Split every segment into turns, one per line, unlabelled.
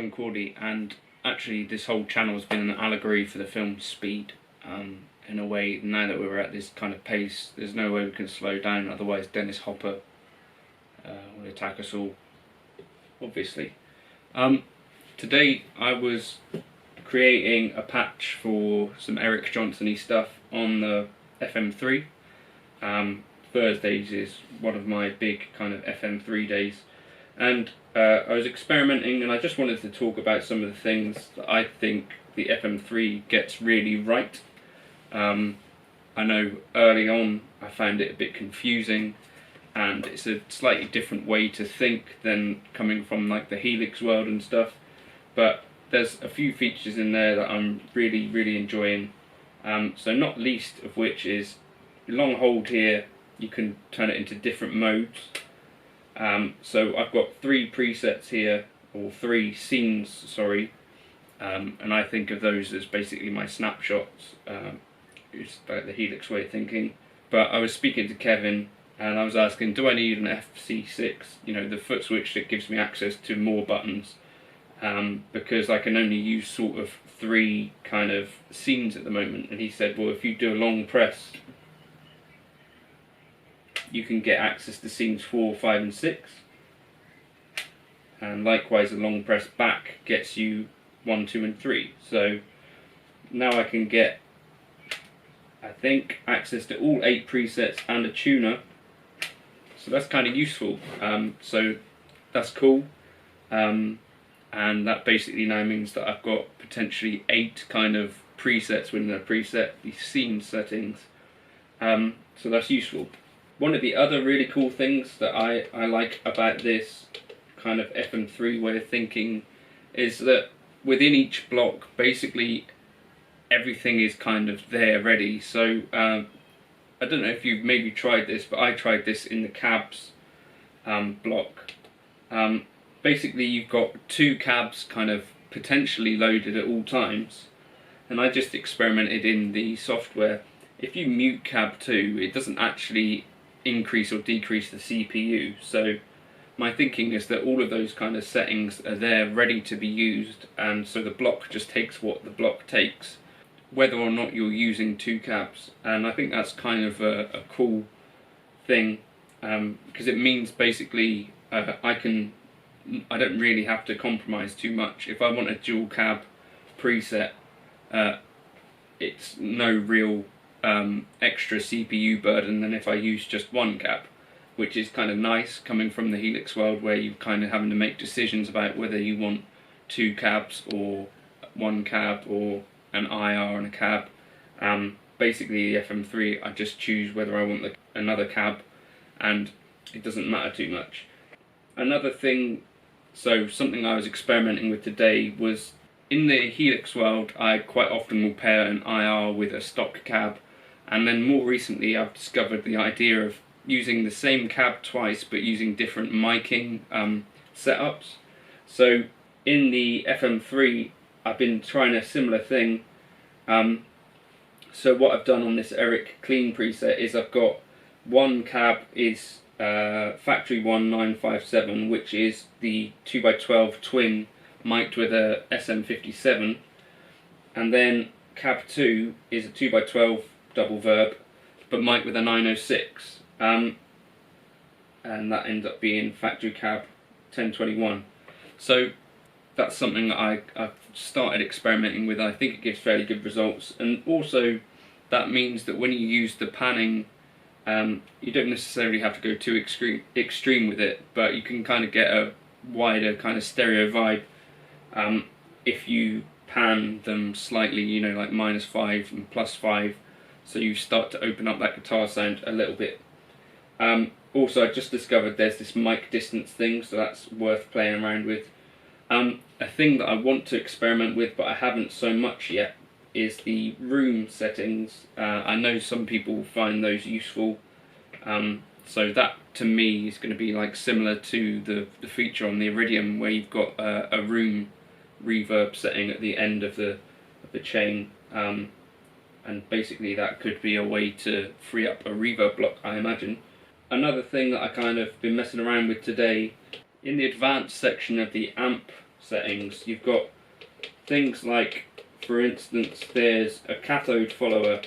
Cordy, and actually this whole channel has been an allegory for the film Speed. In a way, now that we're at this kind of pace, there's no way we can slow down, otherwise Dennis Hopper will attack us all, obviously. Today I was creating a patch for some Eric Johnson-y stuff on the FM3. Thursdays is one of my big kind of FM3 days, and I was experimenting, and I just wanted to talk about some of the things that I think the FM3 gets really right. I know early on I found it a bit confusing, and it's a slightly different way to think than coming from like the Helix world and stuff, but there's a few features in there that I'm really enjoying. So not least of which is long hold here, you can turn it into different modes. So I've got three presets here, or three scenes, sorry, and I think of those as basically my snapshots. It's like the Helix way of thinking. But I was speaking to Kevin and I was asking, do I need an FC6, you know, the foot switch that gives me access to more buttons, because I can only use sort of three kind of scenes at the moment. And he said, well, if you do a long press, you can get access to scenes 4, 5 and 6, and likewise a long press back gets you 1, 2 and 3. So now I can get, I think, access to all 8 presets and a tuner, so that's kind of useful. So that's cool, and that basically now means that I've got potentially 8 kind of presets within a preset, these scene settings, so that's useful. One of the other really cool things that I like about this kind of FM3 way of thinking is that within each block, basically everything is kind of there ready. So I don't know if you've maybe tried this, but I tried this in the cabs block. Basically you've got 2 cabs kind of potentially loaded at all times, and I just experimented in the software. If you mute cab 2, it doesn't actually increase or decrease the CPU. So my thinking is that all of those kind of settings are there ready to be used, and so the block just takes what the block takes, whether or not you're using 2 cabs. And I think that's kind of a cool thing, because it means basically I don't really have to compromise too much. If I want a dual cab preset, it's no real extra CPU burden than if I use just 1 cab, which is kind of nice coming from the Helix world, where you're kind of having to make decisions about whether you want 2 cabs or 1 cab or an IR and a cab. Basically the FM3, I just choose whether I want another cab, and it doesn't matter too much. Another thing, so something I was experimenting with today was, in the Helix world I quite often will pair an IR with a stock cab, and then more recently I've discovered the idea of using the same cab twice but using different miking setups. So in the FM3 I've been trying a similar thing. So what I've done on this Eric Clean preset is I've got 1 cab is Factory 1957, which is the 2x12 twin mic'd with a SM57, and then cab 2 is a 2x12 double verb but mic'd with a 906, and that ends up being Factory cab 1021. So that's something that I've started experimenting with. I think it gives fairly good results, and also that means that when you use the panning, you don't necessarily have to go too extreme with it, but you can kind of get a wider kind of stereo vibe if you pan them slightly, you know, like -5 and +5, so you start to open up that guitar sound a little bit. Also I just discovered there's this mic distance thing, so that's worth playing around with. A thing that I want to experiment with but I haven't so much yet is the room settings. I know some people find those useful, so that to me is going to be like similar to the feature on the Iridium, where you've got a room reverb setting at the end of the chain, and basically that could be a way to free up a reverb block, I imagine. Another thing that I kind of been messing around with today, in the advanced section of the amp settings. You've got things like, for instance, there's a cathode follower,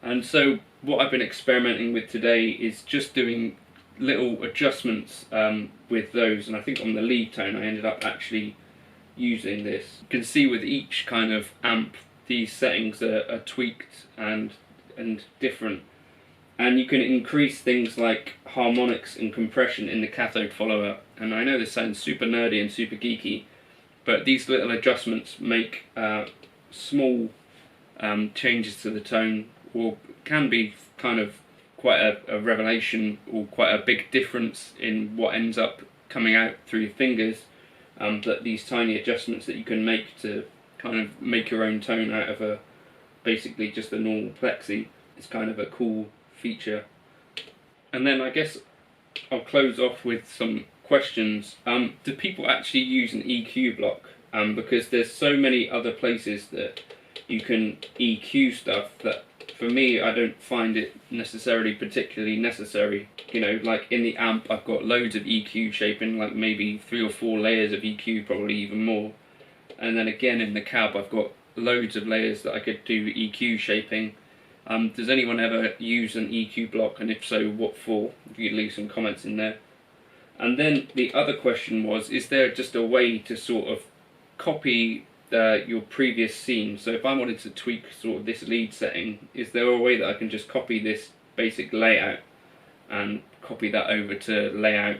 and so what I've been experimenting with today is just doing little adjustments with those, and I think on the lead tone I ended up actually using this. You can see with each kind of amp these settings are tweaked and different, and you can increase things like harmonics and compression in the cathode follower. And I know this sounds super nerdy and super geeky, but these little adjustments make small changes to the tone, or can be kind of quite a revelation, or quite a big difference in what ends up coming out through your fingers. That these tiny adjustments that you can make to kind of make your own tone out of basically just a normal plexi is kind of a cool feature. And then I guess I'll close off with some questions. Do people actually use an EQ block? Because there's so many other places that you can EQ stuff that, for me, I don't find it necessarily particularly necessary. You know, like in the amp I've got loads of EQ shaping, like maybe 3 or 4 layers of EQ, probably even more. And then again in the cab I've got loads of layers that I could do EQ shaping. Does anyone ever use an EQ block, and if so, what for? If you could leave some comments in there. And then the other question was, is there just a way to sort of copy your previous scene? So if I wanted to tweak sort of this lead setting, is there a way that I can just copy this basic layout and copy that over to layout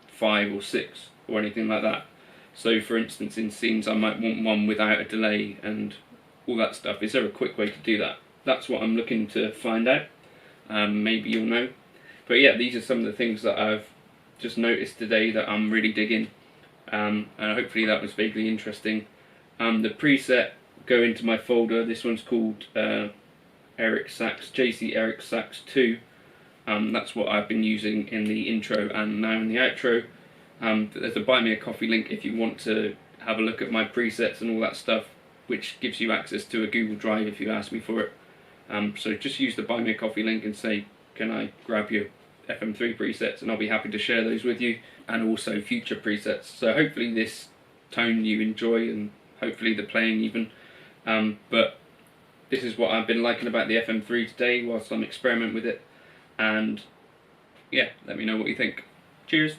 5 or 6 or anything like that? So for instance, in scenes I might want one without a delay and all that stuff. Is there a quick way to do that? That's what I'm looking to find out. Maybe you'll know. But yeah, these are some of the things that I've just noticed today that I'm really digging, and hopefully that was vaguely interesting. The preset, go into my folder. This one's called Eric Sachs, JC Eric Sachs 2. That's what I've been using in the intro and now in the outro. There's a buy me a coffee link if you want to have a look at my presets and all that stuff, which gives you access to a Google Drive if you ask me for it. So just use the buy me a coffee link and say, can I grab your FM3 presets, and I'll be happy to share those with you, and also future presets. So hopefully this tone you enjoy, and hopefully the playing even. But this is what I've been liking about the FM3 today whilst I'm experimenting with it, and yeah, let me know what you think. Cheers!